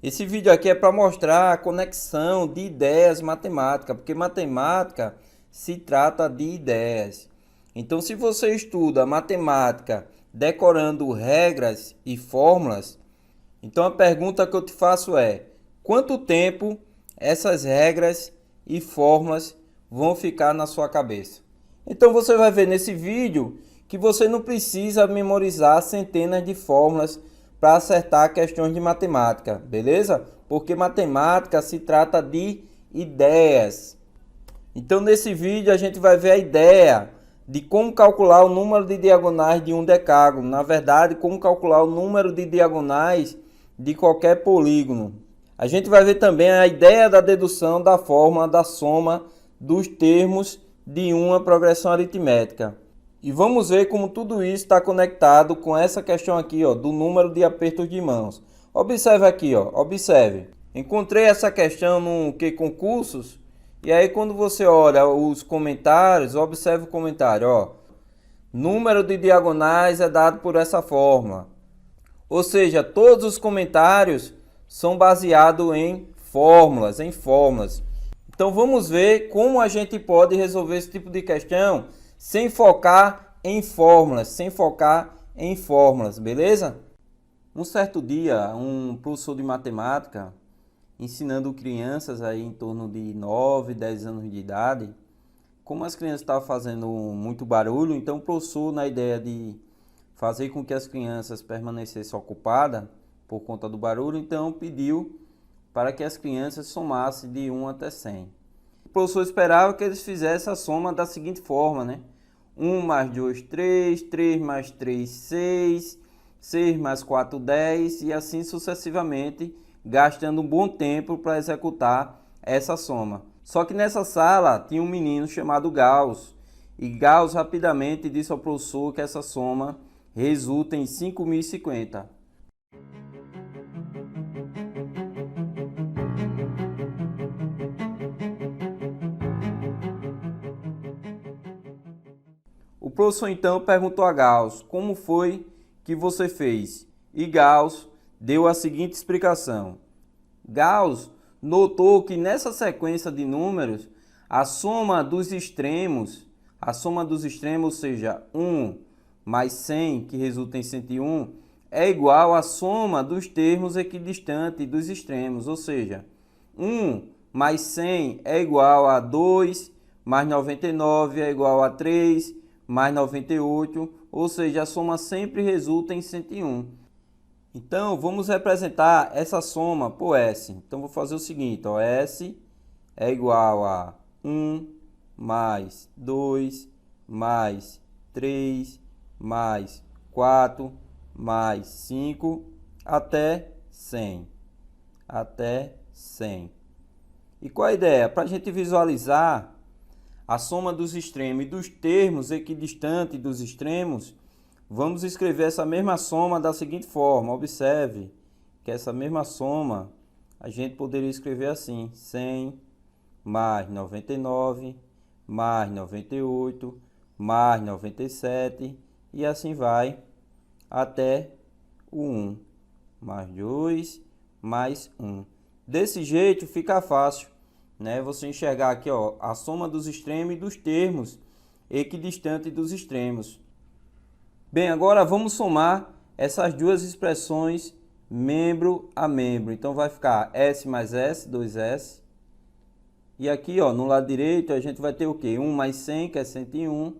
Esse vídeo aqui é para mostrar a conexão de ideias matemáticas, porque matemática se trata de ideias. Então, se você estuda matemática decorando regras e fórmulas, então a pergunta que eu te faço é: quanto tempo essas regras e fórmulas vão ficar na sua cabeça? Então você vai ver nesse vídeo que você não precisa memorizar centenas de fórmulas para acertar questões de matemática, beleza? Porque matemática se trata de ideias. Então nesse vídeo a gente vai ver a ideia de como calcular o número de diagonais de um decágono. Na verdade, como calcular o número de diagonais de qualquer polígono. A gente vai ver também a ideia da dedução da fórmula da soma dos termos de uma progressão aritmética. E vamos ver como tudo isso está conectado com essa questão aqui, ó, do número de apertos de mãos. Observe aqui, ó, observe. Encontrei essa questão no Concursos, e aí quando você olha os comentários, observe o comentário, ó. Número de diagonais é dado por essa fórmula. Ou seja, todos os comentários são baseados em fórmulas, Então vamos ver como a gente pode resolver esse tipo de questão sem focar em fórmulas, beleza? Um certo dia, um professor de matemática, ensinando crianças aí em torno de 9, 10 anos de idade, como as crianças estavam fazendo muito barulho, então o professor, na ideia de fazer com que as crianças permanecessem ocupadas por conta do barulho, então pediu para que as crianças somassem de 1 até 100. O professor esperava que eles fizessem a soma da seguinte forma, né? 1 mais 2, 3, 3 mais 3, 6, 6 mais 4, 10 e assim sucessivamente, gastando um bom tempo para executar essa soma. Só que nessa sala tinha um menino chamado Gauss, e Gauss rapidamente disse ao professor que essa soma resulta em 5.050. O professor então perguntou a Gauss: como foi que você fez? E Gauss deu a seguinte explicação. Gauss notou que nessa sequência de números, a soma dos extremos, ou seja, 1 mais 100, que resulta em 101, é igual à soma dos termos equidistantes dos extremos, ou seja, 1 mais 100 é igual a 2, mais 99 é igual a 3, mais 98, ou seja, a soma sempre resulta em 101. Então, vamos representar essa soma por S. Então, vou fazer o seguinte, ó, S é igual a 1 mais 2 mais 3 mais 4 mais 5 até 100. Até 100. E qual a ideia? Para a gente visualizar a soma dos extremos e dos termos equidistantes dos extremos, vamos escrever essa mesma soma da seguinte forma. Observe que essa mesma soma a gente poderia escrever assim: 100 mais 99 mais 98 mais 97 e assim vai até o 1 mais 2 mais 1. Desse jeito fica fácil, né? Você enxergar aqui, ó, a soma dos extremos e dos termos equidistantes dos extremos. Bem, agora vamos somar essas duas expressões membro a membro. Então vai ficar S mais S, 2S. E aqui, ó, no lado direito a gente vai ter o quê? 1 mais 100, que é 101,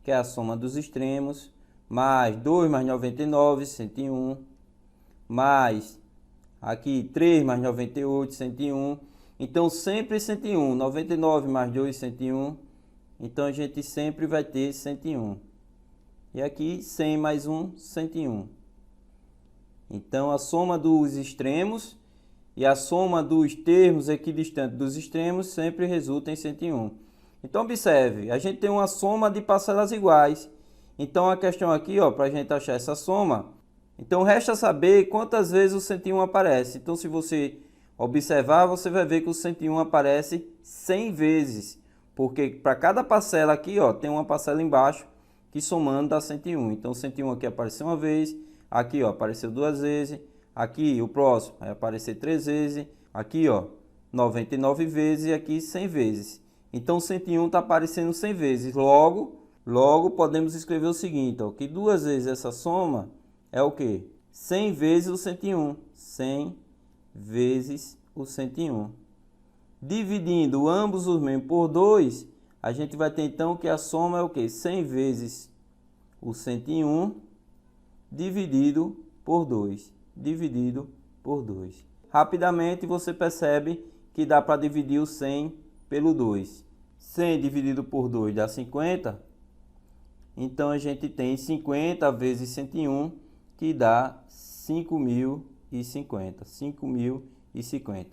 que é a soma dos extremos, mais 2 mais 99, 101, mais aqui 3 mais 98, 101. Então sempre 101, 99 mais 2, 101. Então a gente sempre vai ter 101. E aqui 100 mais 1, 101. Então a soma dos extremos e a soma dos termos equidistantes dos extremos sempre resulta em 101. Então observe, a gente tem uma soma de parcelas iguais. Então a questão aqui, ó, para a gente achar essa soma, então resta saber quantas vezes o 101 aparece. Então se você observar, você vai ver que o 101 aparece 100 vezes. Porque para cada parcela aqui, ó, tem uma parcela embaixo que somando dá 101. Então 101 aqui apareceu uma vez, aqui, ó, apareceu duas vezes, Aqui o próximo vai aparecer 3 vezes. Aqui, ó, 99 vezes e aqui 100 vezes. Então 101 está aparecendo 100 vezes. Logo podemos escrever o seguinte, ó, que 2 vezes essa soma é o quê? 100 vezes o 101. 100 vezes o 101. Dividindo ambos os membros por 2, a gente vai ter então que a soma é o quê? 100 vezes o 101 dividido por 2. Dividido por 2. Rapidamente você percebe que dá para dividir o 100 pelo 2. 100 dividido por 2 dá 50. Então a gente tem 50 vezes 101, que dá 5.050. 5.050.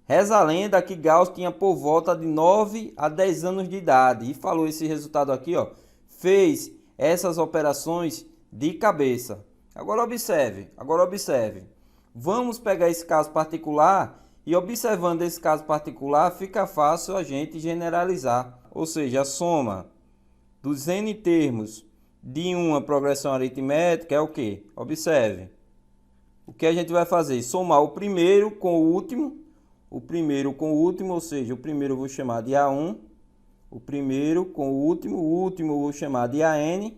Reza a lenda que Gauss tinha por volta de 9 a 10 anos de idade e falou esse resultado aqui, ó. Fez essas operações de cabeça. Agora observe. Vamos pegar esse caso particular e observando esse caso particular fica fácil a gente generalizar. Ou seja, a soma dos n termos de uma progressão aritmética é o quê? Observe. O que a gente vai fazer? Somar o primeiro com o último. O primeiro com o último, ou seja, o primeiro eu vou chamar de A1. O primeiro com o último eu vou chamar de AN.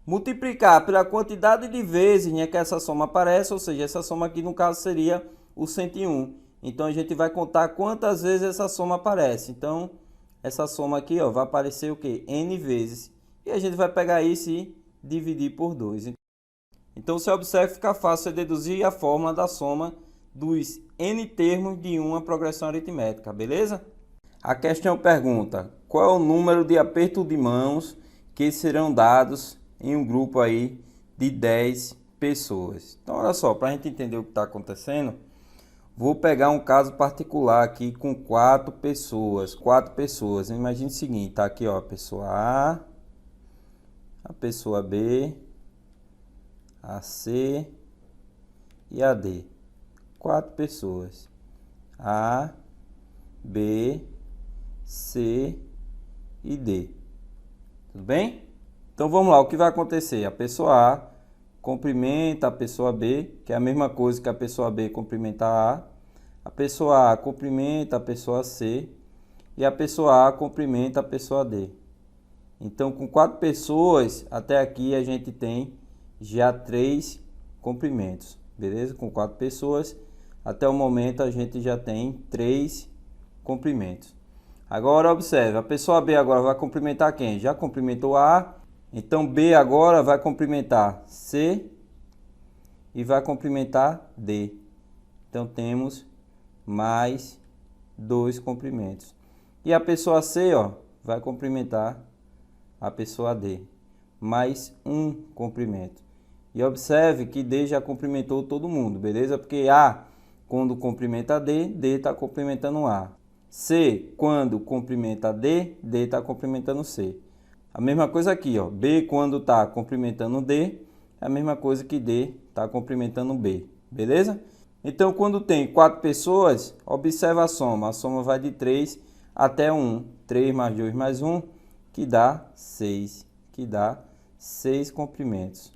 Multiplicar pela quantidade de vezes, né, que essa soma aparece, ou seja, essa soma aqui no caso seria o 101. Então a gente vai contar quantas vezes essa soma aparece. Então essa soma aqui, ó, vai aparecer o quê? N vezes. E a gente vai pegar isso e dividir por 2. Então você observa que fica fácil deduzir a fórmula da soma dos n termos de uma progressão aritmética, beleza? A questão pergunta: qual é o número de aperto de mãos que serão dados em um grupo aí de 10 pessoas? Então olha só, para a gente entender o que está acontecendo, vou pegar um caso particular aqui com 4 pessoas. 4 pessoas. Imagine o seguinte, tá aqui, ó, a pessoa A, a pessoa B, a C e a D. 4 pessoas. A, B, C e D. Tudo bem? Então vamos lá, o que vai acontecer? A pessoa A cumprimenta a pessoa B, que é a mesma coisa que a pessoa B cumprimenta a A. A pessoa A cumprimenta a pessoa C e a pessoa A cumprimenta a pessoa D. Então, com 4 pessoas, até aqui a gente tem já 3 cumprimentos, beleza? Com 4 pessoas, até o momento a gente já tem 3 cumprimentos. Agora observe, a pessoa B agora vai cumprimentar quem? Já cumprimentou A, então B agora vai cumprimentar C e vai cumprimentar D. Então temos mais 2 cumprimentos. E a pessoa C, ó, vai cumprimentar a pessoa D, mais 1 cumprimento. E observe que D já cumprimentou todo mundo, beleza? Porque A, quando cumprimenta D, D está cumprimentando A. C, quando cumprimenta D, D está cumprimentando C. A mesma coisa aqui, ó. B, quando está cumprimentando D, é a mesma coisa que D está cumprimentando B, beleza? Então, quando tem 4 pessoas, observa a soma. A soma vai de 3 até 1. 3 mais 2 mais 1, que dá 6. Que dá 6 cumprimentos.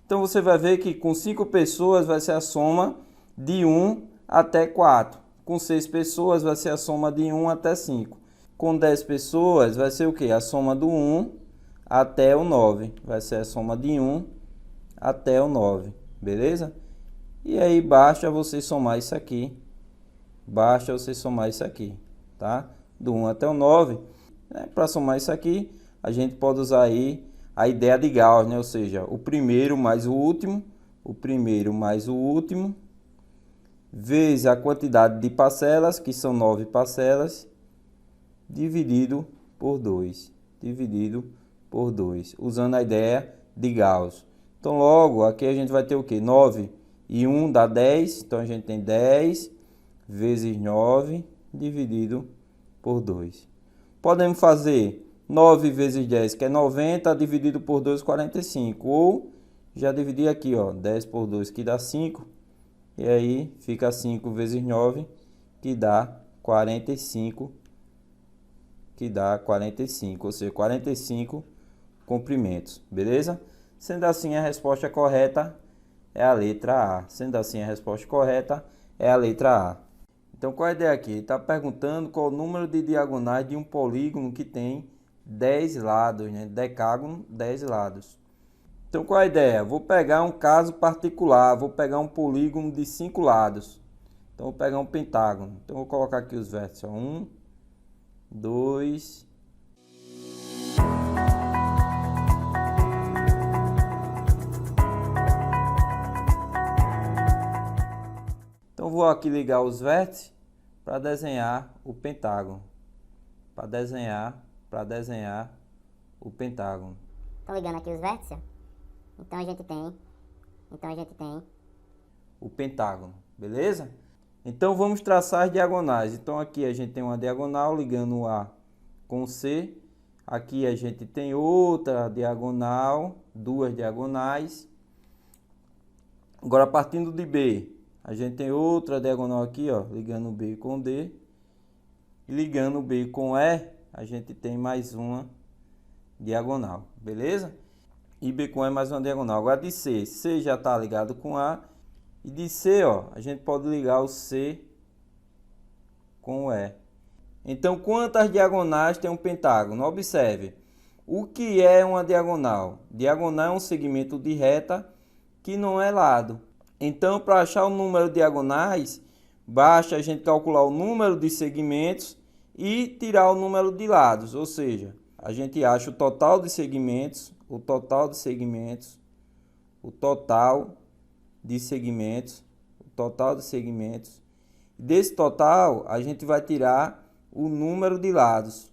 Então, você vai ver que com 5 pessoas vai ser a soma de 1 até 4. Com 6 pessoas vai ser a soma de 1 até 5. Com 10 pessoas vai ser o quê? A soma do 1 até o 9. Vai ser a soma de 1 até o 9. Beleza? E aí basta você somar isso aqui. Basta você somar isso aqui, tá? Do 1 até o 9. Né? Para somar isso aqui, a gente pode usar aí a ideia de Gauss, né? Ou seja, o primeiro mais o último, vezes a quantidade de parcelas, que são 9 parcelas, dividido por 2. Dividido por 2, usando a ideia de Gauss. Então, logo, aqui a gente vai ter o quê? 9 e 1 dá 10, então a gente tem 10 vezes 9 dividido por 2. Podemos fazer 9 vezes 10, que é 90, dividido por 2, 45. Ou já dividir aqui, ó, 10 por 2, que dá 5. E aí fica 5 vezes 9, que dá 45. Que dá 45, ou seja, 45 comprimentos. Beleza? Sendo assim, a resposta correta é a letra A. Sendo assim, a resposta correta é a letra A. Então, qual a ideia aqui? Ele está perguntando qual o número de diagonais de um polígono que tem 10 lados, né? Decágono, 10 lados. Então, qual a ideia? Vou pegar um caso particular, vou pegar um polígono de 5 lados. Então, vou pegar um pentágono. Então, vou colocar aqui os vértices. 1, 2... Então, vou aqui ligar os vértices para desenhar o pentágono. Para desenhar o pentágono. Estão ligando aqui os vértices. Então a gente tem o pentágono, beleza? Então vamos traçar as diagonais. Então aqui a gente tem uma diagonal ligando o A com o C. Aqui a gente tem outra diagonal, duas diagonais. Agora partindo de B, a gente tem outra diagonal aqui, ó, ligando B com D. E ligando B com E, a gente tem mais uma diagonal, beleza? E B com E mais uma diagonal. Agora de C, C já está ligado com A. E de C, ó, a gente pode ligar o C com o E. Então, quantas diagonais tem um pentágono? Observe, o que é uma diagonal? Diagonal é um segmento de reta que não é lado. Então, para achar o número de diagonais, basta a gente calcular o número de segmentos e tirar o número de lados. Ou seja, a gente acha o total de segmentos, o total de segmentos. Desse total, a gente vai tirar o número de lados.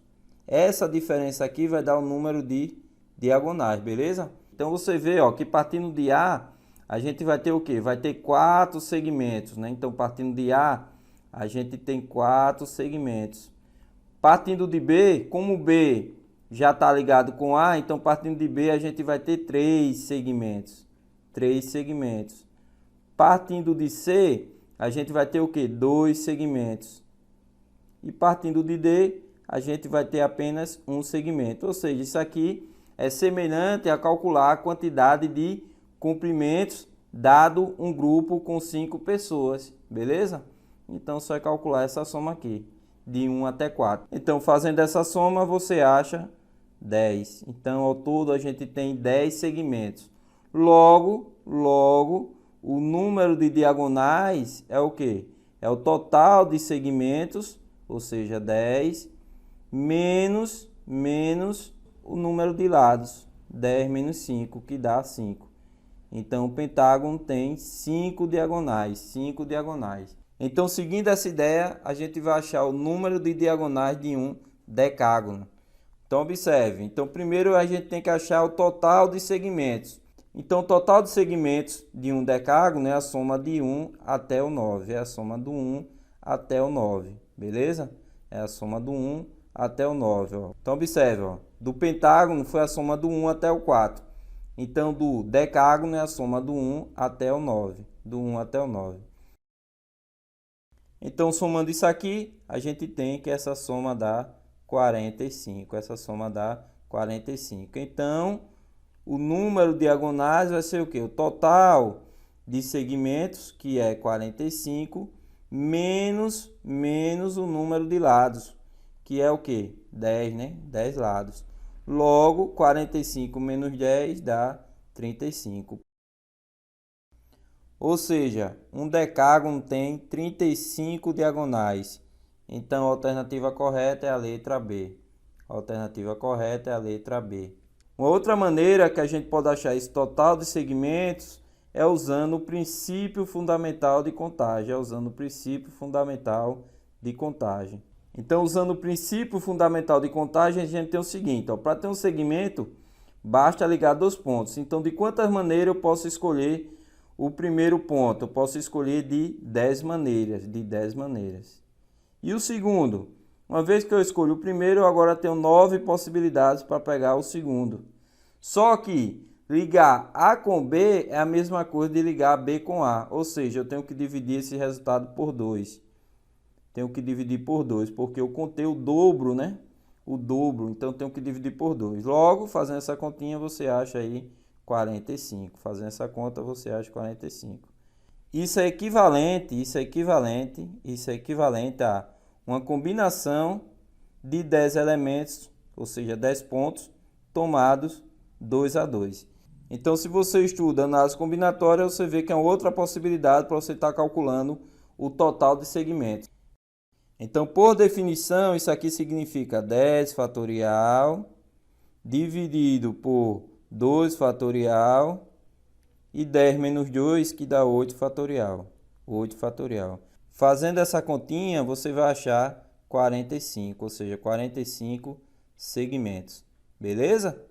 Essa diferença aqui vai dar o número de diagonais, beleza? Então, você vê, ó, que partindo de A, a gente vai ter o quê? Vai ter 4 segmentos, né? Então, partindo de A, a gente tem 4 segmentos. Partindo de B, como B já está ligado com A, então partindo de B a gente vai ter 3 segmentos. Partindo de C, a gente vai ter o quê? 2 segmentos. E partindo de D, a gente vai ter apenas um segmento. Ou seja, isso aqui é semelhante a calcular a quantidade de comprimentos dado um grupo com 5 pessoas, beleza? Então, só é calcular essa soma aqui, de 1 até 4. Então, fazendo essa soma, você acha 10. Então, ao todo, a gente tem 10 segmentos. Logo, o número de diagonais é o quê? É o total de segmentos, ou seja, 10, menos o número de lados, 10 menos 5, que dá 5. Então, o pentágono tem 5 diagonais, Então, seguindo essa ideia, a gente vai achar o número de diagonais de um decágono. Então, observe. Então, primeiro a gente tem que achar o total de segmentos. Então, o total de segmentos de um decágono é a soma de 1 até o 9. É a soma do 1 até o 9, beleza? É a soma do 1 até o 9. Ó. Então, observe. Ó. Do pentágono foi a soma do 1 até o 4. Então, do decágono é a soma do 1 até o 9. Então, somando isso aqui, a gente tem que essa soma dá 45. Então, o número de diagonais vai ser o quê? O total de segmentos, que é 45, menos o número de lados, que é o quê? 10, né? 10 lados. Logo, 45 menos 10 dá 35. Ou seja, um decágono tem 35 diagonais. Então, a alternativa correta é a letra B. Uma outra maneira que a gente pode achar esse total de segmentos é usando o princípio fundamental de contagem. Então, usando o princípio fundamental de contagem, a gente tem o seguinte, para ter um segmento, basta ligar 2 pontos. Então, de quantas maneiras eu posso escolher o primeiro ponto? Eu posso escolher de 10 maneiras. E o segundo? Uma vez que eu escolho o primeiro, eu agora tenho 9 possibilidades para pegar o segundo. Só que ligar A com B é a mesma coisa de ligar B com A. Ou seja, eu tenho que dividir esse resultado por 2. Porque eu contei o dobro, né? Então, eu tenho que dividir por 2. Logo, fazendo essa continha, você acha aí 45. Fazendo essa conta, você acha 45. Isso é equivalente a uma combinação de 10 elementos, ou seja, 10 pontos tomados 2 a 2. Então, se você estuda análise combinatória, você vê que é outra possibilidade para você estar calculando o total de segmentos. Então, por definição, isso aqui significa 10 fatorial dividido por 2 fatorial e 10 menos 2, que dá 8 fatorial. 8 fatorial. Fazendo essa continha, você vai achar 45, ou seja, 45 segmentos. Beleza?